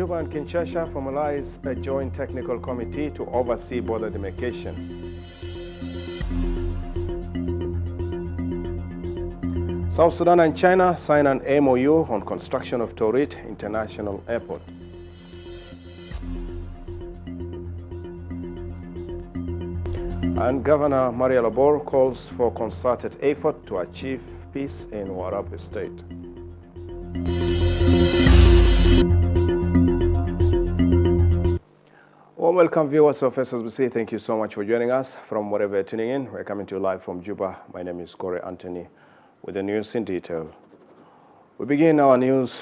Juba and Kinshasa formalized a joint technical committee to oversee border demarcation. South Sudan and China sign an MOU on construction of Torit International Airport. And Governor Maria Labor calls for concerted effort to achieve peace in Warab State. Well, welcome viewers of Ssbc. Thank you so much for joining us from wherever you're tuning in. We're coming to you live from Juba. My name is Corey Anthony with the news in detail. We begin our news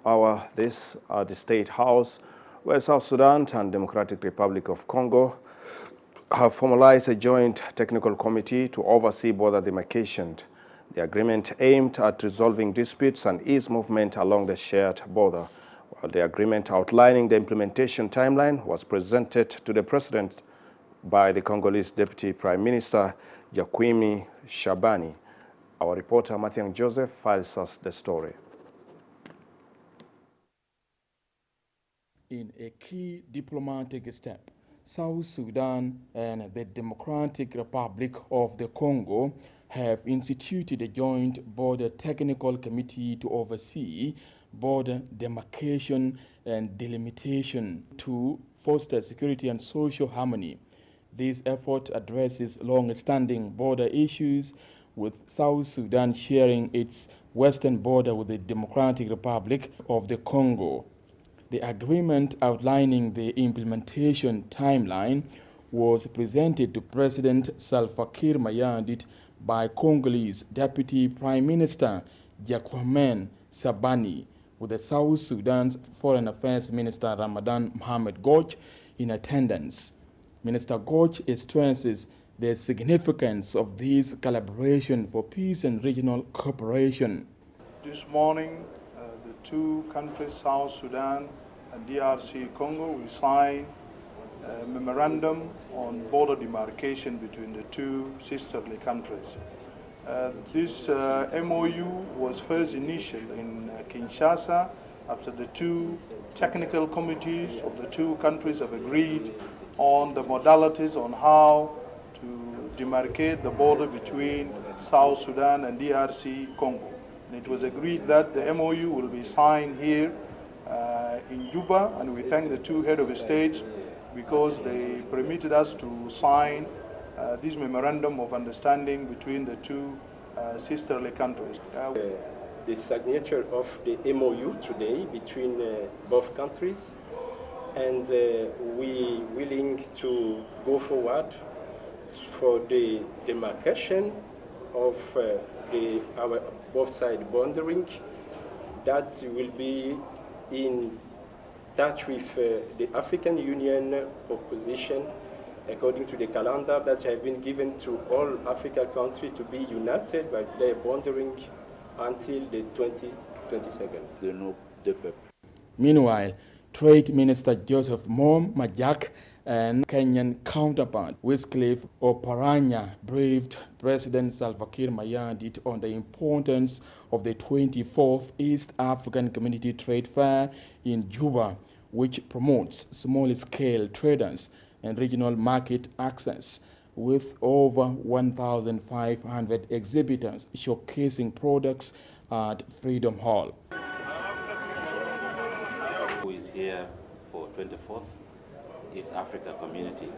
hour this at the State House, where South Sudan and Democratic Republic of Congo have formalized a joint technical committee to oversee border demarcation. The agreement aimed at resolving disputes and ease movement along the shared border, while the agreement outlining the implementation timeline was presented to the President by the Congolese Deputy Prime Minister Jaquimi Shabani. Our reporter Mathiang Joseph files us the story. In a key diplomatic step, South Sudan and the Democratic Republic of the Congo have instituted a joint border technical committee to oversee border demarcation and delimitation to foster security and social harmony. This effort addresses long-standing border issues, with South Sudan sharing its western border with the Democratic Republic of the Congo. The agreement outlining the implementation timeline was presented to President Salva Kiir Mayardit by Congolese Deputy Prime Minister Jaquimi Shabani, with the South Sudan's Foreign Affairs Minister Ramadan Mohamed Goch in attendance. Minister Goch stresses the significance of this collaboration for peace and regional cooperation. This morning, the two countries, South Sudan and DRC Congo, we signed a memorandum on border demarcation between the two sisterly countries. This MOU was first initiated in Kinshasa after the two technical committees of the two countries have agreed on the modalities on how to demarcate the border between South Sudan and DRC Congo. And it was agreed that the MOU will be signed here in Juba, and we thank the two heads of state because they permitted us to sign this memorandum of understanding between the two sisterly countries. The signature of the MOU today between both countries, and we willing to go forward for the demarcation of our both side bordering that will be in touch with the African Union opposition according to the calendar that have been given to all African countries to be united by their bordering until the 2022. Meanwhile, Trade Minister Joseph Mom Majak and Kenyan counterpart Wycliffe Oparanya briefed President Salva Kiir Mayardit on the importance of the 24th East African Community Trade Fair in Juba, which promotes small-scale traders and regional market access, with over 1,500 exhibitors showcasing products at Freedom Hall. Who is here for 24th East Africa Community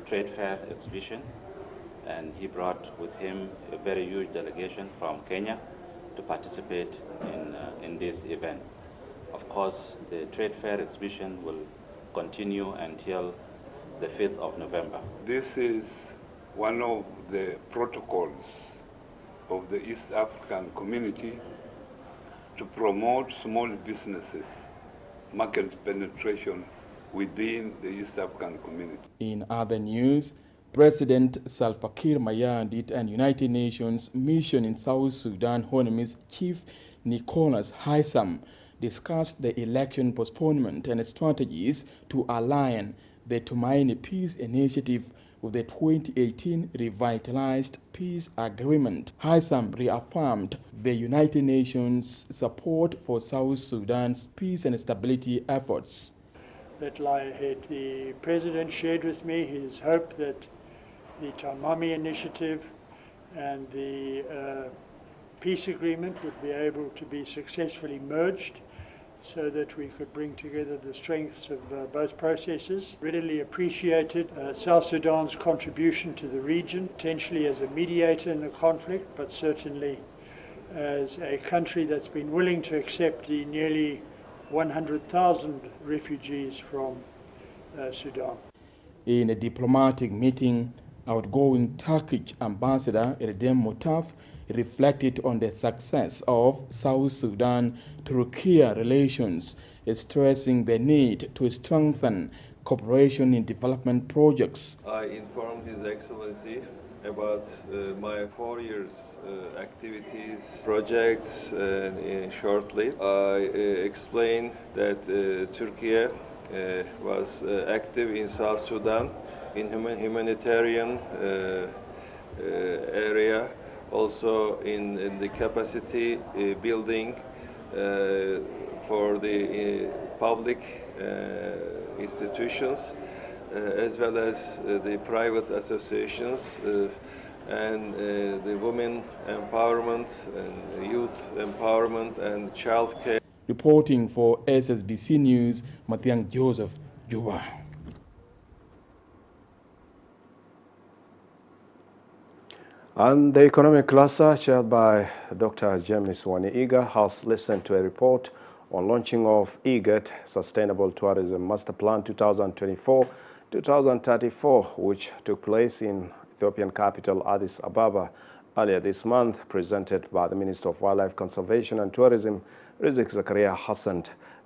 Trade Fair exhibition, and he brought with him a very huge delegation from Kenya to participate in this event. Of course, the Trade Fair exhibition will continue until the 5th of November. This is one of the protocols of the East African community to promote small businesses, market penetration within the East African community. In other news, President Salva Kiir Mayardit and United Nations Mission in South Sudan Honorable Chief Nicholas Haysom discussed the election postponement and strategies to align the Tumaini Peace Initiative with the 2018 revitalized peace agreement. Haitham reaffirmed the United Nations support for South Sudan's peace and stability efforts. That lie ahead. The President shared with me his hope that the Tamami Initiative and the peace agreement would be able to be successfully merged so that we could bring together the strengths of both processes. Readily appreciated South Sudan's contribution to the region, potentially as a mediator in the conflict, but certainly as a country that's been willing to accept the nearly 100,000 refugees from Sudan. In a diplomatic meeting, outgoing Turkish Ambassador Erdem Mutaf reflected on the success of South Sudan-Turkey relations, stressing the need to strengthen cooperation in development projects. I informed His Excellency about my 4 years activities, projects, shortly. I explained that Turkey was active in South Sudan in humanitarian area, also in the capacity building for the public institutions, as well as the private associations and the women empowerment and youth empowerment and child care. Reporting for Ssbc News, Mathiang Joseph, Juba. And the economic cluster, chaired by Dr. James Wani-Iga, has listened to a report on launching of IGAT Sustainable Tourism Master Plan 2024-2034, which took place in Ethiopian capital Addis Ababa earlier this month, presented by the Minister of Wildlife Conservation and Tourism, Rizk Zakaria Hassan.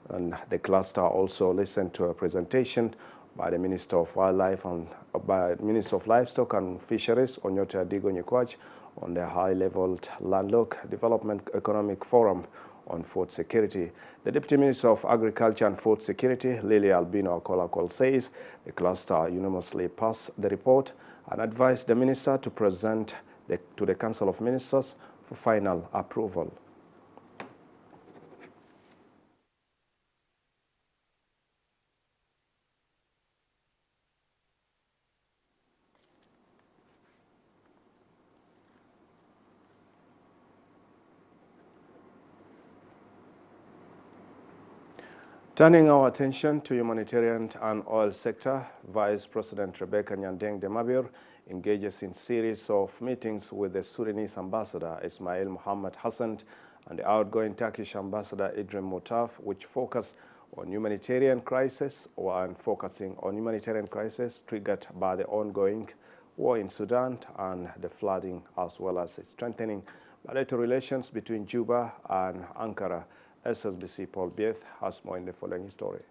And the cluster also listened to a presentation by the Minister of Wildlife and by Minister of Livestock and Fisheries, Onyota Digo Nyikwach, on the high-level Landlocked Development Economic Forum on food security. The Deputy Minister of Agriculture and Food Security, Lily Albino Akolakol, says the cluster unanimously passed the report and advised the Minister to present to the Council of Ministers for final approval. Turning our attention to humanitarian and oil sector, Vice President Rebecca Nyandeng Demabir engages in series of meetings with the Sudanese Ambassador Ismail Mohammed Hassan and the outgoing Turkish Ambassador Erdem Mutaf, which focus on humanitarian crisis focusing on humanitarian crisis triggered by the ongoing war in Sudan and the flooding, as well as strengthening bilateral relations between Juba and Ankara. Ssbc Paul Bieth has more in the following story.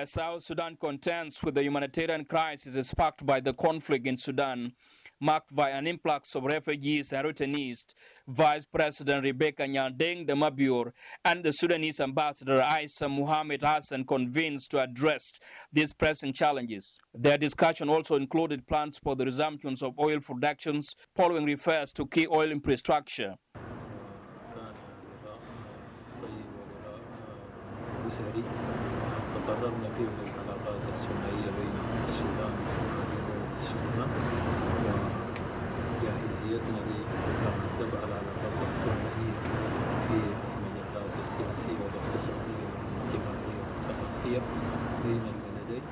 South Sudan contends with the humanitarian crisis sparked by the conflict in Sudan, marked by an influx of refugees and returnees. Vice President Rebecca Nyandeng Demabur and the Sudanese Ambassador Isa Mohammed Hassan convened to address these pressing challenges. Their discussion also included plans for the resumption of oil productions following repairs to key oil infrastructure. تقررنا فيه العلاقات الثنائية بين السودان وجنوب السودان وجاهزيتنا لدفع العلاقات الثنائية في المجالات السياسية والاقتصادية والاجتماعية والثقافية بين البلدين.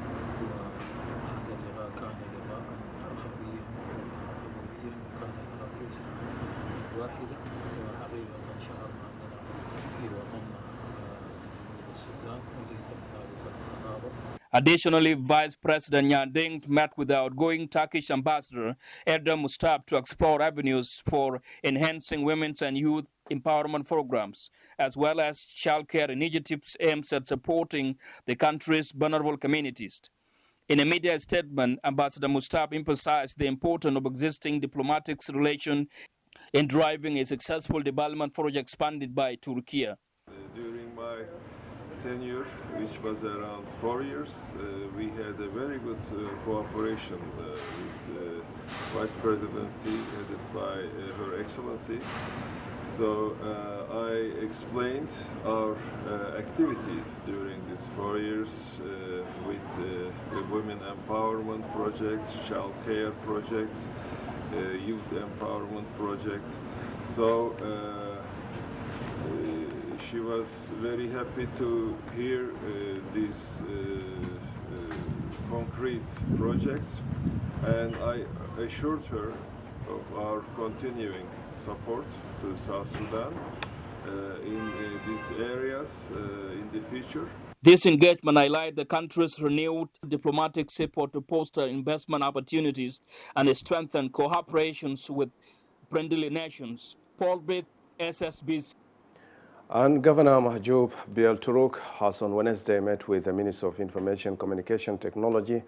وهذا اللقاء كان لقاء أخويا وأبويا وكان لقاء الأسرة الواحدة، وحقيقة شعرنا أننا في وطننا جنوب السودان وليس Additionally, Vice President Nyandeng met with the outgoing Turkish Ambassador Erdem Mutaf to explore avenues for enhancing women's and youth empowerment programs, as well as childcare initiatives aimed at supporting the country's vulnerable communities. In a media statement, Ambassador Mutaf emphasized the importance of existing diplomatic relations in driving a successful development project funded by Turkey. During my tenure, which was around 4 years, we had a very good cooperation with Vice Presidency headed by Her Excellency. So I explained our activities during these 4 years with the Women Empowerment Project, Child Care Project, Youth Empowerment Project. So she was very happy to hear these concrete projects, and I assured her of our continuing support to South Sudan in these areas in the future. This engagement highlights the country's renewed diplomatic support to foster investment opportunities and strengthen cooperations with friendly nations. Paul Bith, Ssbc. And Governor Mahjoub Biel Turuk has on Wednesday met with the Minister of Information, Communication Technology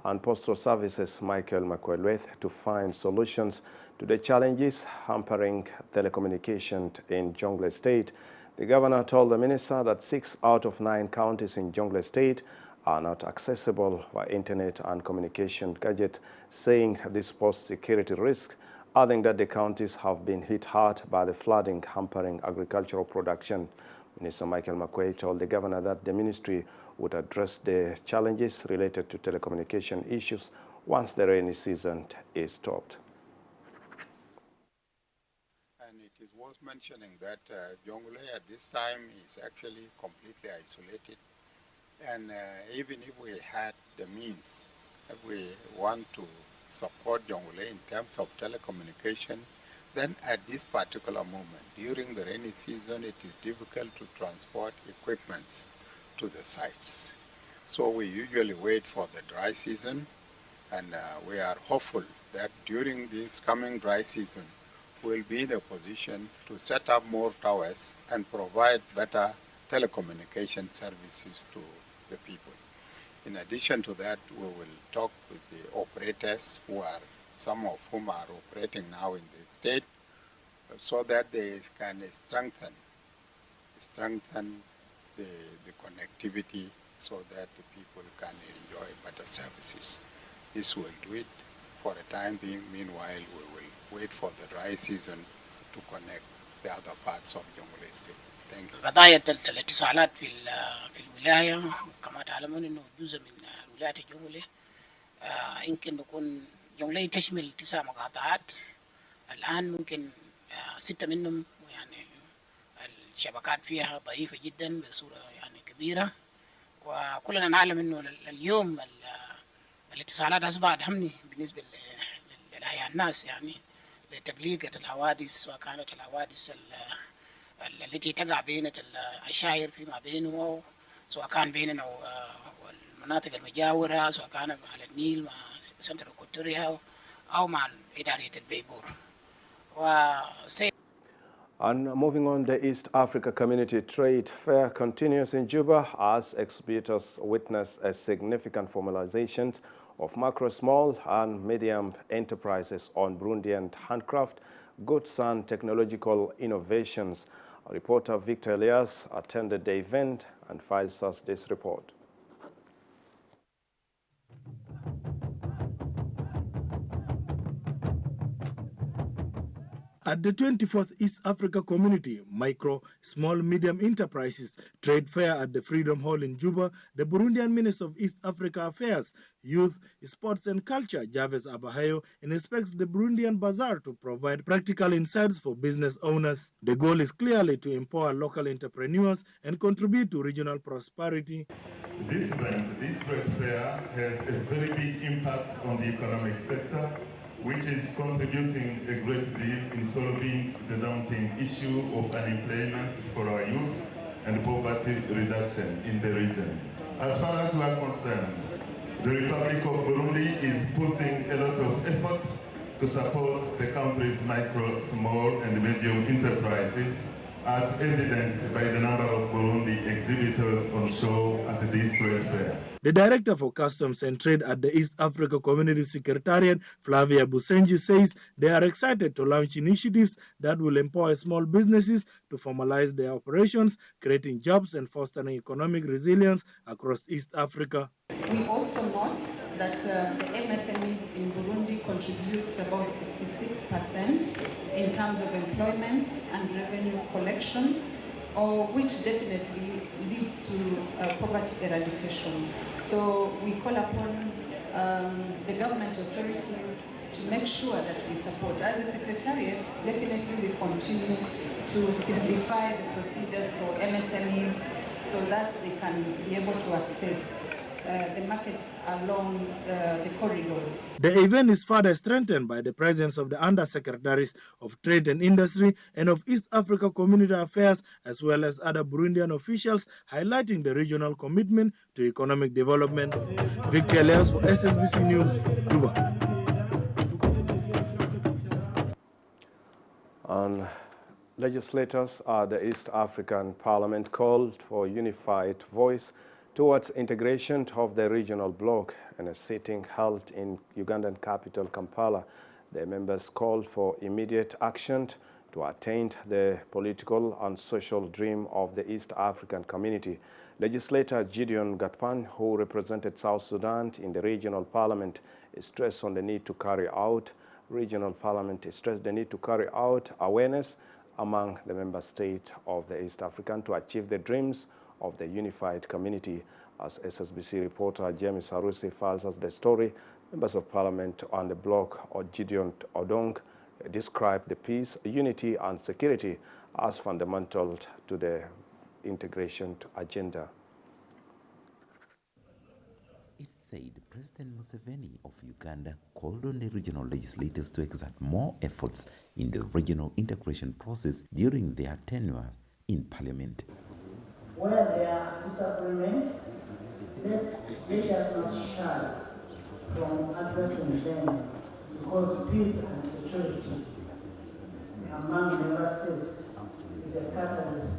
and Postal Services, Michael Makwelweth, to find solutions to the challenges hampering telecommunication in Jonglei State. The governor told the minister that 6 out of 9 counties in Jonglei State are not accessible by internet and communication gadget, saying this poses security risk, adding that the counties have been hit hard by the flooding hampering agricultural production. Minister Michael Makwei told the governor that the ministry would address the challenges related to telecommunication issues once the rainy season is stopped. And it is worth mentioning that Jonglei at this time is actually completely isolated. And even if we had the means, if we want to support Jonglei in terms of telecommunication, then at this particular moment, during the rainy season, it is difficult to transport equipments to the sites. So we usually wait for the dry season, and we are hopeful that during this coming dry season, we'll be in a position to set up more towers and provide better telecommunication services to the people. In addition to that, we will talk with the operators, some of whom are operating now in the state, so that they can strengthen the connectivity so that the people can enjoy better services. This will do it for a time being. Meanwhile, we will wait for the dry season to connect the other parts of Jonglei State. Thank you. قضايا الاتصالات في الولاية كما تعلمون انه جزء من ولاية جونغلي. يمكن نكون جونغلي تشمل 9 مقاطعات. الآن ممكن 6 منهم يعني الشبكات فيها ضعيفة جدا بصورة يعني كبيرة، وكلنا نعلم انه اليوم الاتصالات أصبحت أهم بالنسبة لأحياء الناس، يعني لتبليغ الحوادث، سواء كانت الحوادث التي تقع بين العشائر فيما بينه، سواء كان بيننا والمناطق المجاورة، سواء كان على النيل مع سنتر كوتوريا أو مع إدارة البيبور. And moving on, the East Africa Community Trade Fair continues in Juba as exhibitors witness a significant formalization of macro, small and medium enterprises on Burundian handcraft, goods and technological innovations. Our reporter Victor Elias attended the event and files us this report. At the 24th East Africa Community Micro, Small, Medium Enterprises Trade Fair at the Freedom Hall in Juba, the Burundian Minister of East Africa Affairs, Youth, Sports and Culture, Javes Abahayo, inspects the Burundian Bazaar to provide practical insights for business owners. The goal is clearly to empower local entrepreneurs and contribute to regional prosperity. This event, this trade fair, has a very big impact on the economic sector, which is contributing a great deal in solving the daunting issue of unemployment for our youth and poverty reduction in the region. As far as we are concerned, the Republic of Burundi is putting a lot of effort to support the country's micro, small and medium enterprises as evidenced by the number of Burundi exhibitors on show at this trade fair. The Director for Customs and Trade at the East Africa Community Secretariat, Flavia Busenji, says they are excited to launch initiatives that will empower small businesses to formalize their operations, creating jobs and fostering economic resilience across East Africa. We also note that the MSMEs in Burundi contribute about 66% in terms of employment and revenue collection, which definitely leads to poverty eradication. So we call upon the government authorities to make sure that we support. As a secretariat, definitely we continue to simplify the procedures for MSMEs so that they can be able to access the markets along the corridors. The event is further strengthened by the presence of the Undersecretaries of Trade and Industry and of East Africa Community Affairs, as well as other Burundian officials, highlighting the regional commitment to economic development. Victor Elias for SSBC News, Juba. And legislators at the East African Parliament called for a unified voice towards integration of the regional bloc in a sitting held in Ugandan capital Kampala. The members called for immediate action to attain the political and social dream of the East African community. Legislator Gideon Gatpan, who represented South Sudan in the regional parliament, stressed on the need to carry out awareness among the member states of the East African to achieve the dreams of the unified community. As SSBC reporter James Sarusi files us the story, members of parliament on the bloc, or Gideon Odong, described the peace, unity and security as fundamental to the integration agenda. It said President Museveni of Uganda called on the regional legislators to exert more efforts in the regional integration process during their tenure in parliament. Where there are disagreements, let us not shy from addressing them, because peace and security among member states is a catalyst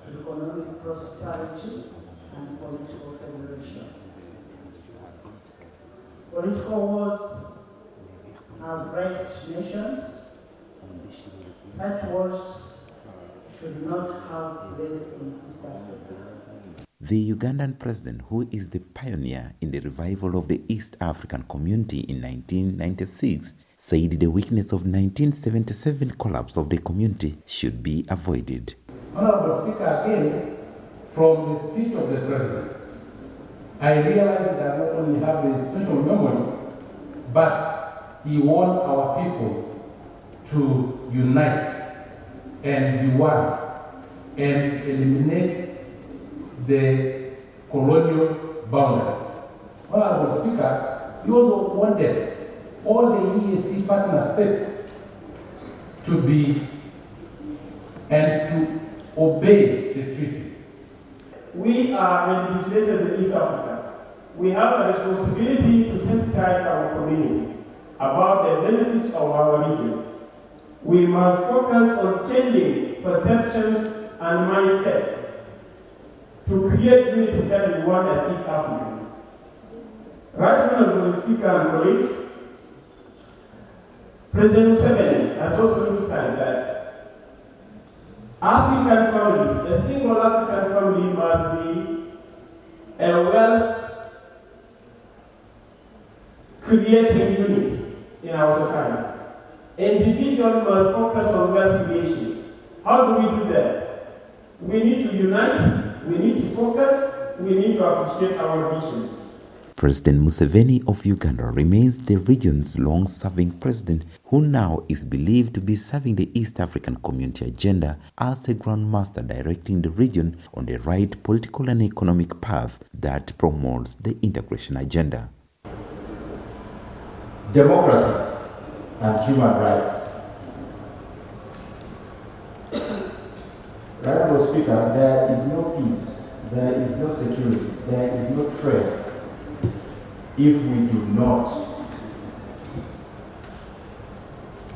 to economic prosperity and political federation. Political wars have wrecked nations. Such wars should not have place in East Africa. The Ugandan president, who is the pioneer in the revival of the East African community in 1996, said the weakness of 1977 collapse of the community should be avoided. Honorable Speaker, again, from the speech of the president, I realized that not only have a special memory, but he warned our people to unite and be one and eliminate the colonial boundaries. Honorable Speaker, he also wanted all the EAC partner states to be and to obey the treaty. We are legislators in East Africa. We have a responsibility to sensitize our community about the benefits of our region. We must focus on changing perceptions and mindsets to create unity that we want as East Africa. Right Honorable Speaker and colleagues, President Museveni has also emphasized that African families, a single African family must be a wealth creating unit in our society. Individuals must focus on wealth creation. How do we do that? We need to unite, we need to focus, we need to appreciate our vision. President Museveni of Uganda remains the region's long-serving president, who now is believed to be serving the East African community agenda as a grandmaster, directing the region on the right political and economic path that promotes the integration agenda. Democracy and human rights. Right, Honorable Speaker, there is no peace, there is no security, there is no trade if we do not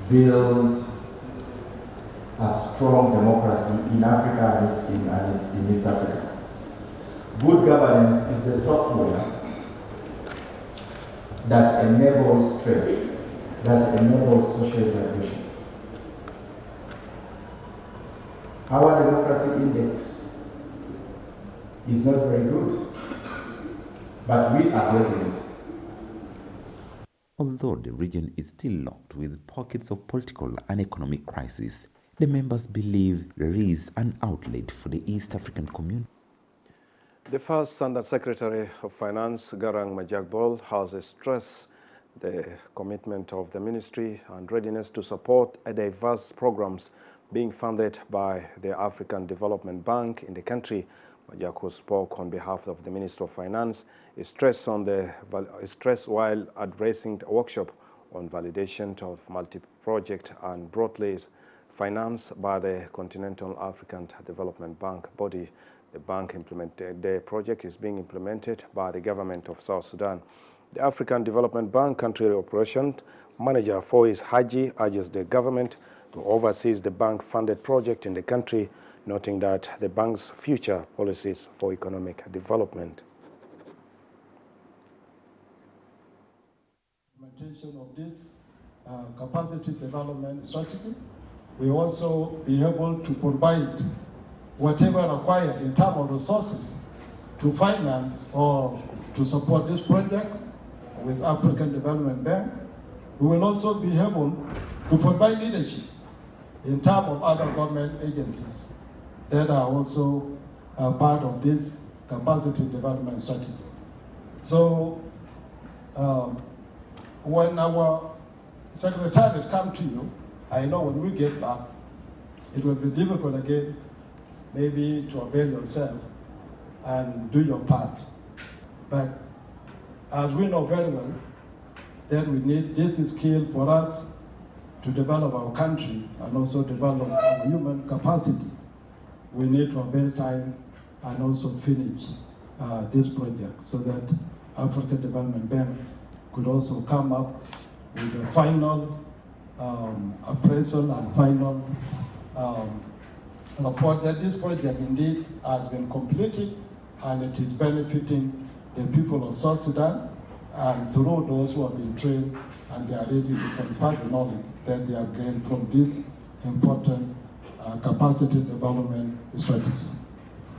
build a strong democracy in Africa and it's in East Africa. Good governance is the software that enables trade, that enables social integration. Our democracy index is not very good, but we are getting it. Although the region is still locked with pockets of political and economic crisis, the members believe there is an outlet for the East African community. The first Under Secretary of Finance, Garang Majagbol, has stressed the commitment of the ministry and readiness to support diverse programs being funded by the African Development Bank in the country. Majak, who spoke on behalf of the Minister of Finance, stressed while addressing a workshop on validation of multi-project and broadly financed by the Continental African Development Bank body. The project is being implemented by the government of South Sudan. The African Development Bank country operations manager Fois Haji urges the government to oversee the bank-funded project in the country, noting that the bank's future policies for economic development. Implementation of this capacity development strategy, we also be able to provide whatever required in terms of resources to finance or to support this project with African Development Bank. We will also be able to provide leadership in terms of other government agencies that are also part of this capacity development strategy. So when our secretariat come to you, I know when we get back, it will be difficult again, maybe to avail yourself and do your part. But as we know very well, that we need this skill for us to develop our country and also develop our human capacity. We need to avail time and also finish this project so that African Development Bank could also come up with a final appraisal and final report that this project indeed has been completed and it is benefiting the people of South Sudan and through those who have been trained and they are ready to transfer the knowledge that they have gained from this important capacity development strategy.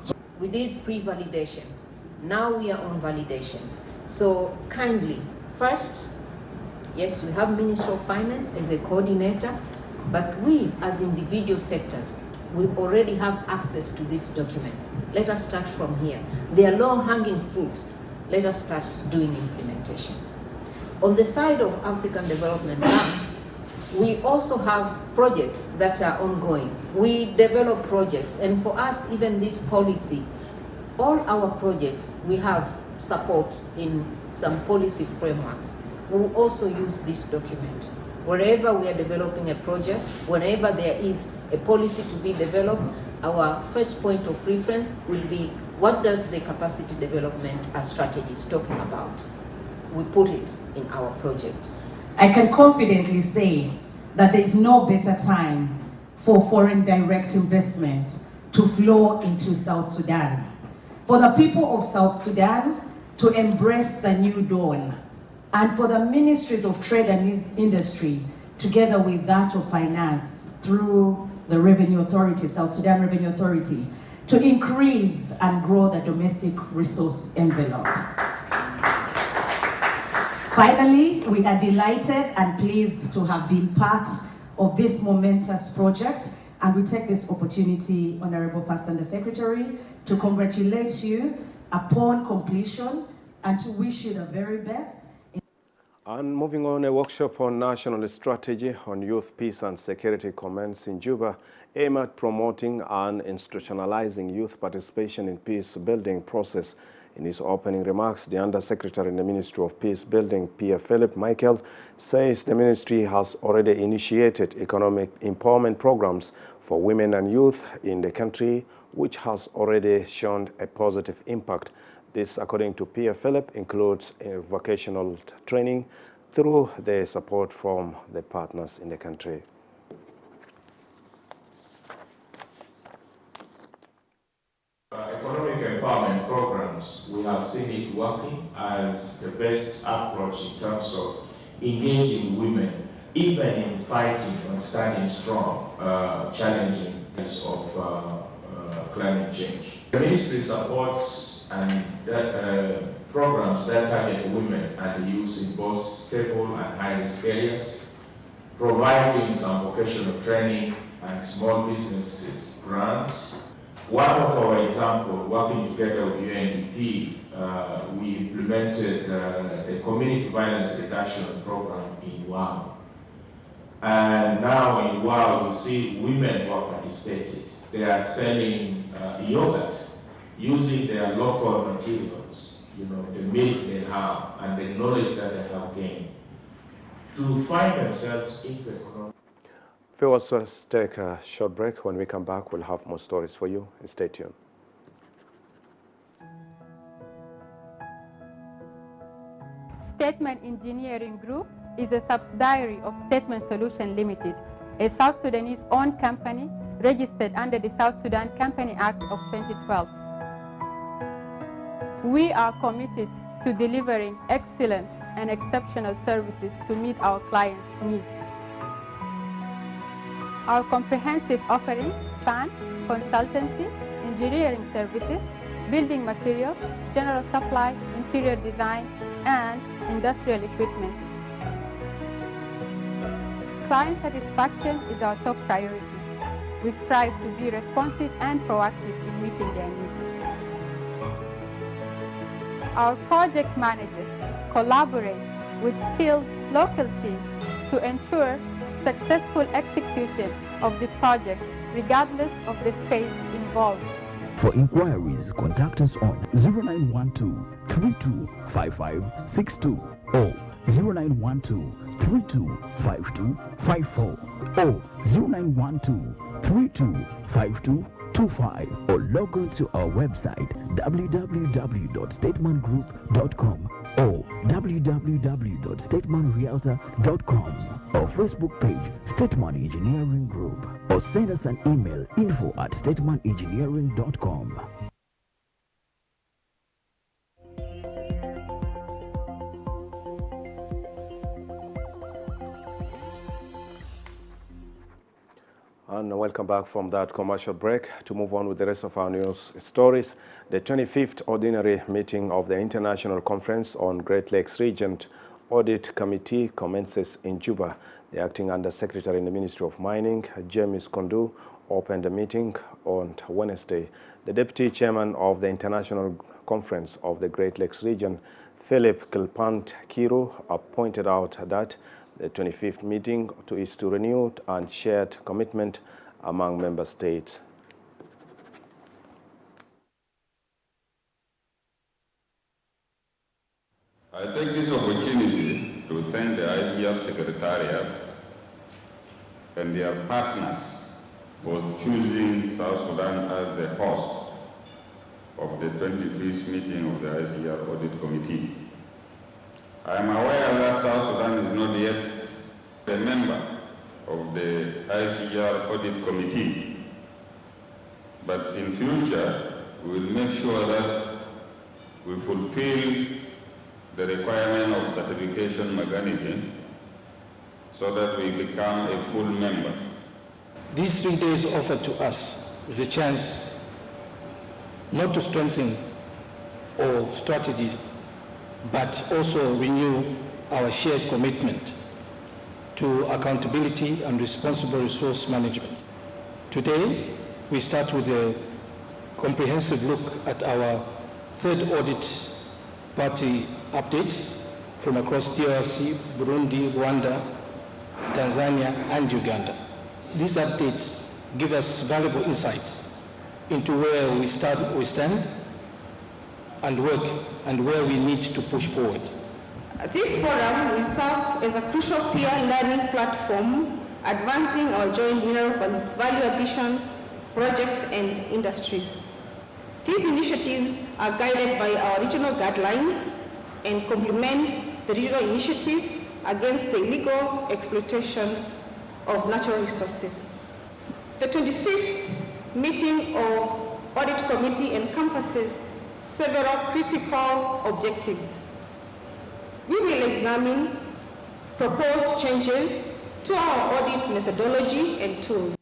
So we did pre-validation. Now we are on validation. So kindly, first, yes, we have Minister of Finance as a coordinator, but we as individual sectors, we already have access to this document. Let us start from here. There are low-hanging fruits. Let us start doing implementation. On the side of African Development Bank, we also have projects that are ongoing. We develop projects, and for us, even this policy, all our projects, we have support in some policy frameworks. We will also use this document. Wherever we are developing a project, whenever there is a policy to be developed, our first point of reference will be what does the capacity development strategy is talking about. We put it in our project. I can confidently say that there is no better time for foreign direct investment to flow into South Sudan. For the people of South Sudan to embrace the new dawn, and for the ministries of trade and industry, together with that of finance, through the Revenue Authority, South Sudan Revenue Authority, to increase and grow the domestic resource envelope. Finally, we are delighted and pleased to have been part of this momentous project, and we take this opportunity, Honorable First Under Secretary, to congratulate you upon completion and to wish you the very best. And moving on, a workshop on national strategy on youth peace and security commenced in Juba, aimed at promoting and institutionalizing youth participation in peace-building process. In his opening remarks, the Undersecretary in the Ministry of Peace Building, Pierre Philip Michael, says the ministry has already initiated economic empowerment programs for women and youth in the country, which has already shown a positive impact. This, according to Pierre Philip, includes vocational training through the support from the partners in the country. empowerment programs, we have seen it working as the best approach in terms of engaging women, even in fighting and standing strong, challenging of climate change. The ministry supports and programs that target women and youth in both stable and high-risk areas, providing some vocational training and small businesses grants. One of our examples, working together with UNDP, we implemented a community violence reduction program in WOW. And now in WOW, you see women who are participating. They are selling yogurt using their local materials, you know, the milk they have and the knowledge that they have gained, to find themselves into economic. Let's take a short break. When we come back, we'll have more stories for you. Stay tuned. Statement Engineering Group is a subsidiary of Statement Solution Limited, a South Sudanese-owned company registered under the South Sudan Company Act of 2012. We are committed to delivering excellence and exceptional services to meet our clients' needs. Our comprehensive offerings span consultancy, engineering services, building materials, general supply, interior design, and industrial equipment. Client satisfaction is our top priority. We strive to be responsive and proactive in meeting their needs. Our project managers collaborate with skilled local teams to ensure successful execution of the projects regardless of the space involved. For inquiries, contact us on 0912 325562 or 0912 325254 or 0912 325225 or log on to our website www.statementgroup.com or www.statementrealtor.com or Facebook page Statement Engineering Group or send us an email info@statementengineering.com. And welcome back from that commercial break to move on with the rest of our news stories. The 25th Ordinary Meeting of the International Conference on Great Lakes Region Audit Committee commences in Juba. The Acting Under-Secretary in the Ministry of Mining, James Kondu, opened the meeting on Wednesday. The Deputy Chairman of the International Conference of the Great Lakes Region, Philip Kilpant Kiru, pointed out that the 25th meeting is to renewed and shared commitment among member states. I take this opportunity to thank the ICR Secretariat and their partners for choosing South Sudan as the host of the 25th meeting of the ICR Audit Committee. I am aware that South Sudan is not yet a member of the ICR Audit Committee, but in future we will make sure that we fulfill the requirement of certification mechanism so that we become a full member. These 3 days offered to us is a chance not to strengthen our strategy, but also renew our shared commitment to accountability and responsible resource management. Today, we start with a comprehensive look at our third audit party updates from across DRC, Burundi, Rwanda, Tanzania, and Uganda. These updates give us valuable insights into where we stand and work and where we need to push forward. This forum will serve as a crucial peer learning platform, advancing our joint mineral value addition projects and industries. These initiatives are guided by our regional guidelines and complement the regional initiative against the illegal exploitation of natural resources. The 25th meeting of Audit Committee encompasses several critical objectives. We will examine proposed changes to our audit methodology and tools.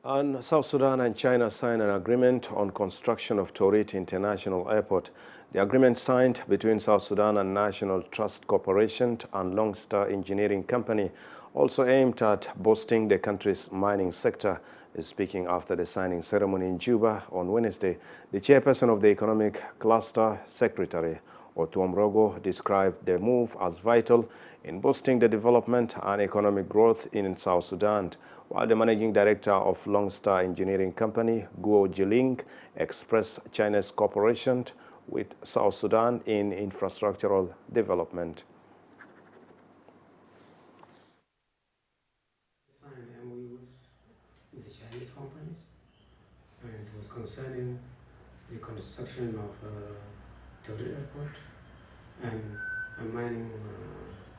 And South Sudan and China signed an agreement on construction of Torit International Airport. The agreement signed between South Sudan and National Trust Corporation and Long Star Engineering Company, also aimed at boosting the country's mining sector, is speaking after the signing ceremony in Juba on Wednesday. The chairperson of the Economic Cluster, Secretary Otuom Rogo, described the move as vital in boosting the development and economic growth in South Sudan, while the managing director of Long Star Engineering Company, Guo Jiling, expressed China's cooperation with South Sudan in infrastructural development. Signed MOUs with the Chinese companies, and it was concerning the construction of Torit Airport and mining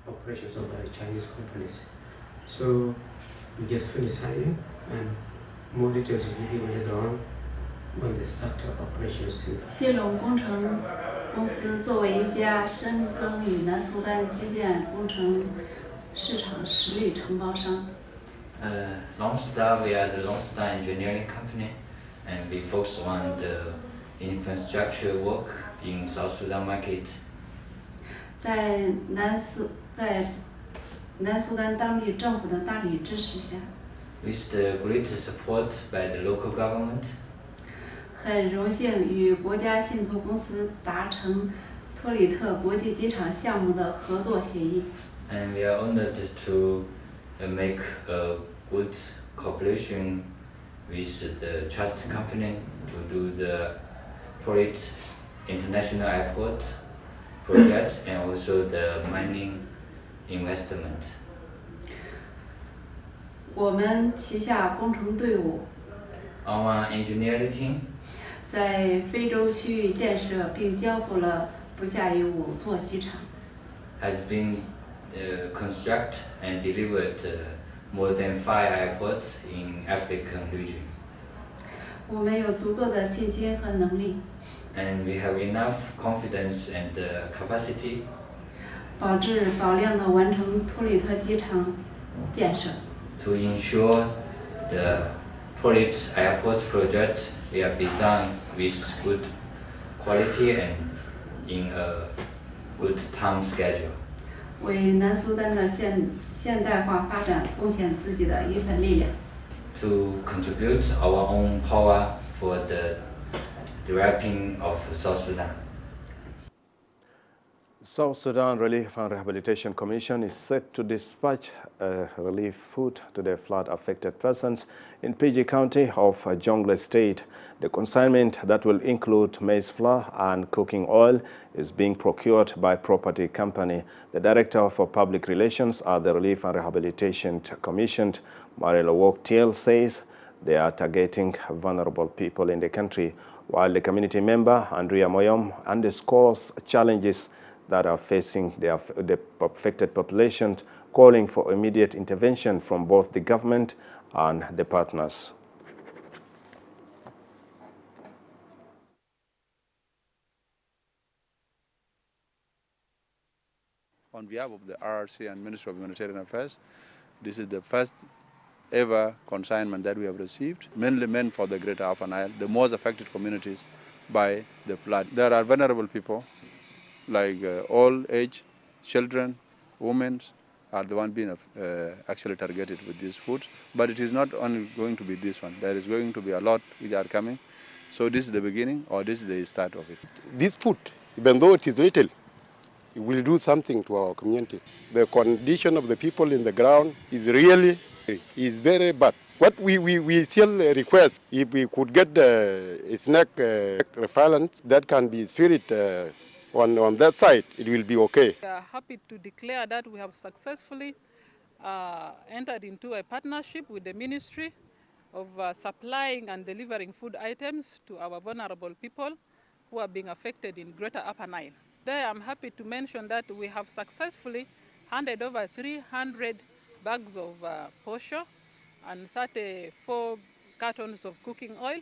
operations of the Chinese companies. So we just finished signing, and more details will be given later on when they start operations. 谢龙工程公司作为一家深耕于南苏丹基建工程市场实力承包商。Long Star, we are the Long Star Engineering Company, and we focus on the infrastructure work in South Sudan market. 在南苏丹当地政府的大力支持下 With the great support by the local government, 很荣幸与国家信托公司达成托里特国际机场项目的合作协议。and we are honored to make a good cooperation with the trust company to do the Torit International Airport project and also the mining investment. 我们旗下工程队伍 Our engineering team 在非洲区域建设并交付了不下于5座机场。has been construct and delivered more than 5 airports in African region. 我们有足够的信心和能力， And we have enough confidence and capacity 保质保量地完成托里特机场建设。 to ensure the Torit Airport project will be done with good quality and in a good time schedule. 为南苏丹的现代化发展贡献自己的一份力量。 To contribute our own power for the developing of South Sudan. South Sudan Relief and Rehabilitation Commission is set to dispatch relief food to the flood-affected persons in PG County of Jonglei State. The consignment that will include maize flour and cooking oil is being procured by property company. The Director for Public Relations at the Relief and Rehabilitation Commission, Marilo Woktiel, says they are targeting vulnerable people in the country, while the community member, Andrea Moyom, underscores challenges that are facing the affected population, calling for immediate intervention from both the government and the partners. On behalf of the RRC and Ministry of Humanitarian Affairs, this is the first ever consignment that we have received, mainly meant for the Greater Upper Nile, the most affected communities by the flood. There are vulnerable people like old age, children, women are the ones being actually targeted with these foods. But it is not only going to be this one. There is going to be a lot which are coming. So this is the beginning, or this is the start of it. This food, even though it is little, it will do something to our community. The condition of the people in the ground is really very bad. What we still request, if we could get a snack repellent that can be sprayed on that side, it will be okay. We are happy to declare that we have successfully entered into a partnership with the Ministry of supplying and delivering food items to our vulnerable people who are being affected in Greater Upper Nile. Today I'm happy to mention that we have successfully handed over 300 bags of posho and 34 cartons of cooking oil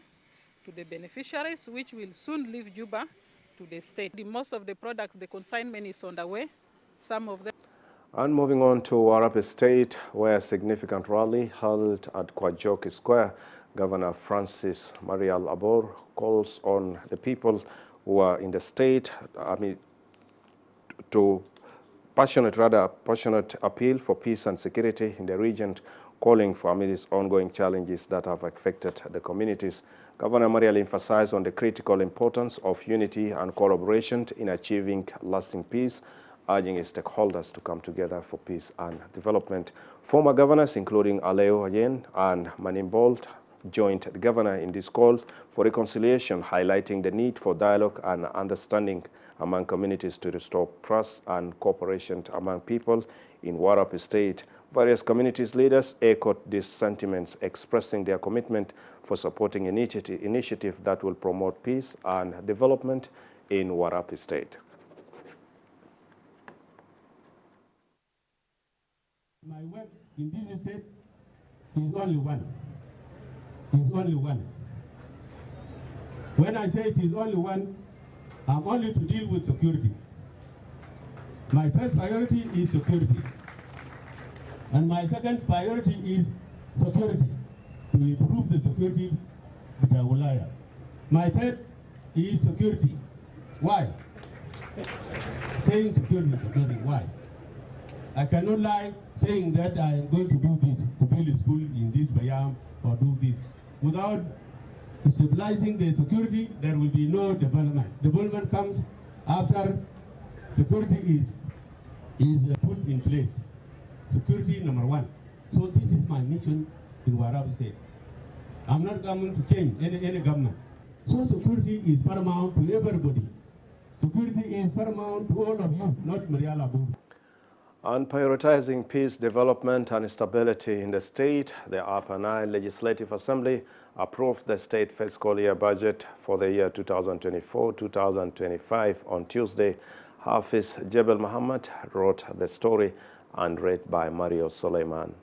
to the beneficiaries, which will soon leave Juba to the state. Most of the products, the consignment is on the way. Some of them. And moving on to Warab State, where a significant rally held at Kwajoki Square, Governor Francis Marial Abor calls on the people who are in the state, to passionate appeal for peace and security in the region, calling for amidst ongoing challenges that have affected the communities. Governor Marial emphasized on the critical importance of unity and collaboration in achieving lasting peace, urging its stakeholders to come together for peace and development. Former governors, including Aleo Ayen and Manimbold, joined the governor in this call for reconciliation, highlighting the need for dialogue and understanding among communities to restore trust and cooperation among people in Warab State. Various communities leaders echoed these sentiments, expressing their commitment for supporting initiative that will promote peace and development in Warab State. My work in this state is only one. Is only one. When I say it is only one, I'm only to deal with security. My first priority is security. And my second priority is security, to improve the security of the Wilaya. My third is security. Why? Saying security, why? I cannot lie saying that I am going to do this, to build a school in this Bayam or do this. Without stabilizing the security, there will be no development. Development comes after security is put in place. Security number one. So this is my mission in Warab State. I'm not coming to change any government. So security is paramount to everybody. Security is paramount to all of you, not Marial Abu. On prioritizing peace, development, and stability in the state, the Upper Nile Legislative Assembly approved the state fiscal year budget for the year 2024-2025 on Tuesday. Hafiz Jebel Muhammad wrote the story and read by Mario Soleiman.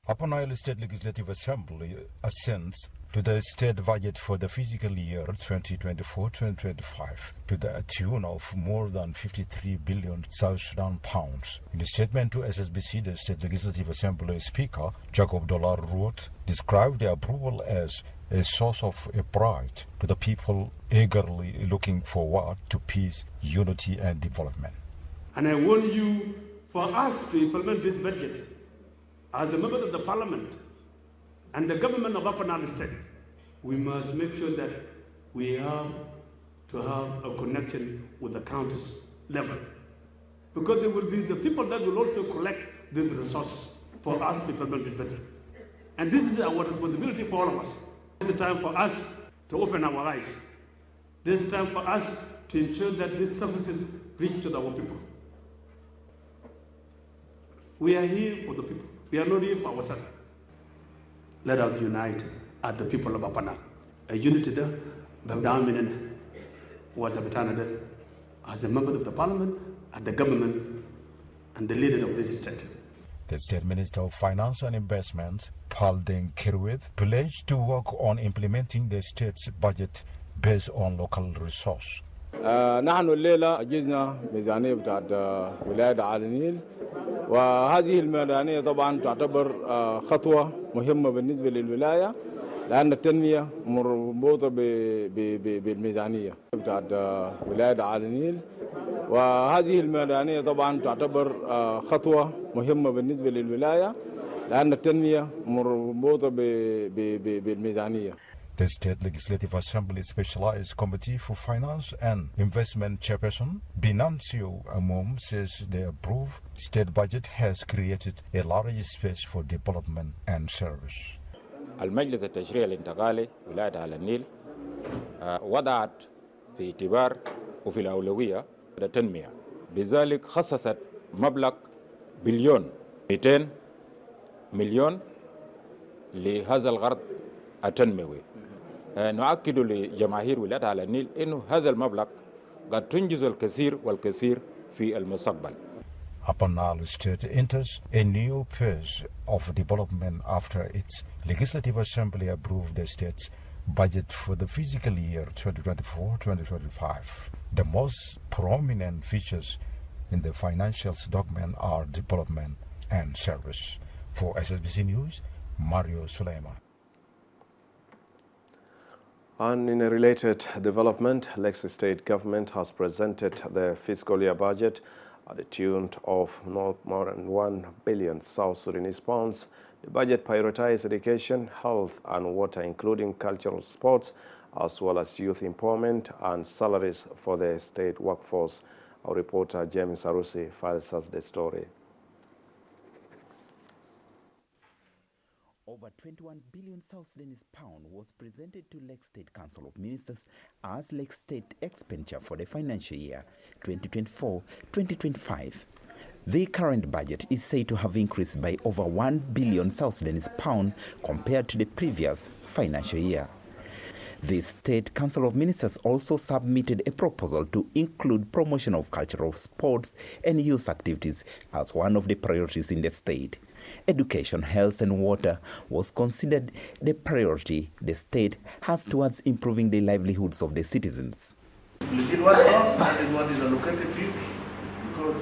Upper Nile State Legislative Assembly assents to the state budget for the fiscal year 2024-2025 to the tune of more than 53 billion South Sudan pounds. In a statement to Ssbc, the State Legislative Assembly Speaker, Jacob Dollar wrote, described the approval as a source of pride to the people eagerly looking forward to peace, unity and development. And I warn you, for us to implement this budget, as a member of the parliament and the government of Upper Nile State, we must make sure that we have to have a connection with the county's level. Because there will be the people that will also collect these resources for us to implement this budget. And this is our responsibility for all of us. This is the time for us to open our eyes. This is the time for us to ensure that these services reach to our people. We are here for the people. We are not here for ourselves. Let us unite as the people of Upper Nile. A unity there, was a as a member of the parliament and the government and the leader of this state. The State Minister of Finance and Investments, Paul Deng Kirwith, pledged to work on implementing the state's budget based on local resource. نحن الليلة أجزنا ميزانية بتاعت ولاية على النيل، وهذه الميزانية طبعا تعتبر خطوة مهمة بالنسبة للولاية، لأن التنمية مربوطة بالميزانية بتاعت ولاية على النيل، وهذه الميزانية طبعا تعتبر خطوة مهمة بالنسبة للولاية، لأن التنمية مربوطة بالميزانية. The State Legislative Assembly Specialized Committee for Finance and Investment Chairperson, Binancio Amom, says the approved state budget has created a large space for development and service. المجلس التشريعي الانتقالي ولاية على النيل وضعت في اعتبار وفي الأولوية التنمية، بذلك خصصت مبلغ بليون 200 مليون لهذا الغرض التنموي. نؤكد لجماهير ولاية على النيل أنه هذا المبلغ قد تنجز الكثير والكثير في المستقبل. Upper Nile State enters a new phase of development after its Legislative Assembly approved the state's budget for the fiscal year 2024-2025. The most prominent features in the financials document are development and service. For SSBC News, Mario Suleiman. And in a related development, Lake State government has presented the fiscal year budget at the tune of not more than 1 billion South Sudanese pounds. The budget prioritizes education, health and water, including cultural sports, as well as youth empowerment and salaries for the state workforce. Our reporter James Arusi files us the story. Over 21 billion South Sudanese pound was presented to Lake State Council of Ministers as Lake State expenditure for the financial year 2024-2025. The current budget is said to have increased by over 1 billion South Sudanese pound compared to the previous financial year. The State Council of Ministers also submitted a proposal to include promotion of cultural sports and youth activities as one of the priorities in the state. Education, health and water was considered the priority the state has towards improving the livelihoods of the citizens. You see what's wrong, that is what is allocated to you. Because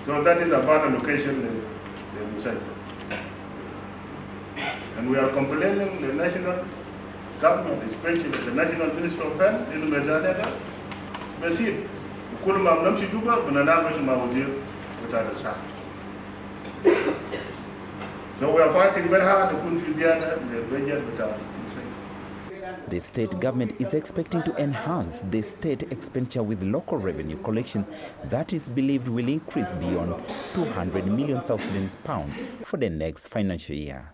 so that is about allocation, and we are complaining the national government, especially the National Minister of Health, in the Mezzanetta, so we are fighting very hard to put the state government is expecting to enhance the state expenditure with local revenue collection that is believed will increase beyond 200 million South Sudanese pounds for the next financial year.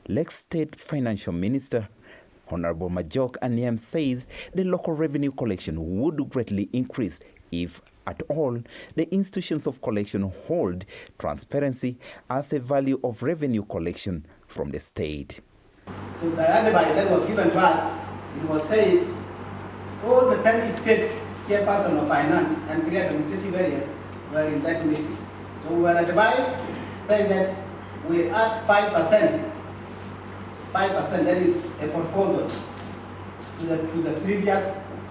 Lake State Financial Minister Honorable Majok Anyam says the local revenue collection would greatly increase if at all the institutions of collection hold transparency as a value of revenue collection from the state. So the advice that was given to us, it was said all the 10 state chairperson of finance and create administrative area were in that meeting. So we were advised saying that we add 5%, that is a proposal to the previous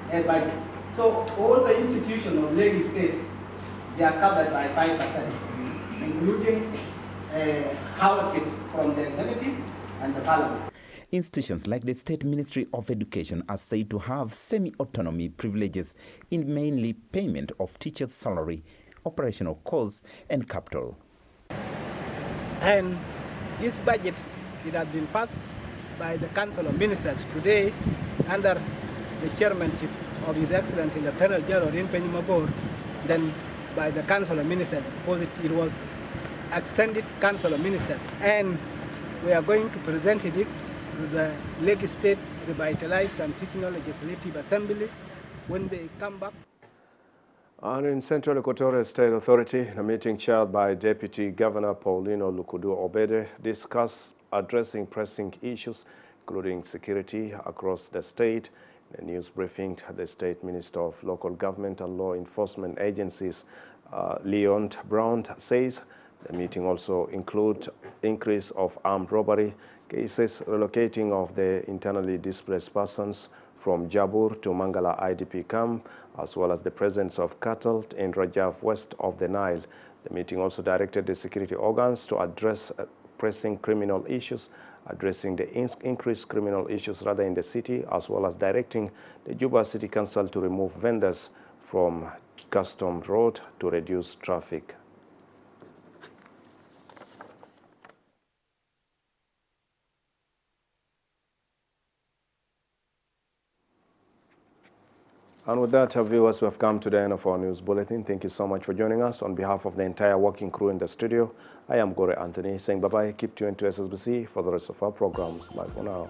budget. So all the institutions of Lake State, they are covered by 5%, including Howard from the executive and the parliament. Institutions like the State Ministry of Education are said to have semi-autonomy privileges in mainly payment of teachers' salary, operational costs, and capital. And this budget, it has been passed by the Council of Ministers today under the chairmanship of His Excellency Lieutenant General Rinpenyi Mabor, then by the Council of Ministers, because it was extended Council of Ministers. And we are going to present it to the Lake State Revitalized Transitional Legislative Assembly when they come back. And in Central Equatorial State Authority, a meeting chaired by Deputy Governor Paulino Lukudu Obede discussed addressing pressing issues, including security across the state. In a news briefing, the State Minister of Local Government and Law Enforcement Agencies, Leon Brown, says the meeting also includes increase of armed robbery cases, relocating of the internally displaced persons from Jabur to Mangala IDP camp, as well as the presence of cattle in Rajaf west of the Nile. The meeting also directed the security organs to address pressing criminal issues, addressing the increased criminal issues rather in the city, as well as directing the Juba City Council to remove vendors from Custom Road to reduce traffic. And with that, viewers, we have come to the end of our news bulletin. Thank you so much for joining us. On behalf of the entire working crew in the studio, I am Gore Anthony saying bye-bye. Keep tuned to SSBC for the rest of our programs. Bye for now.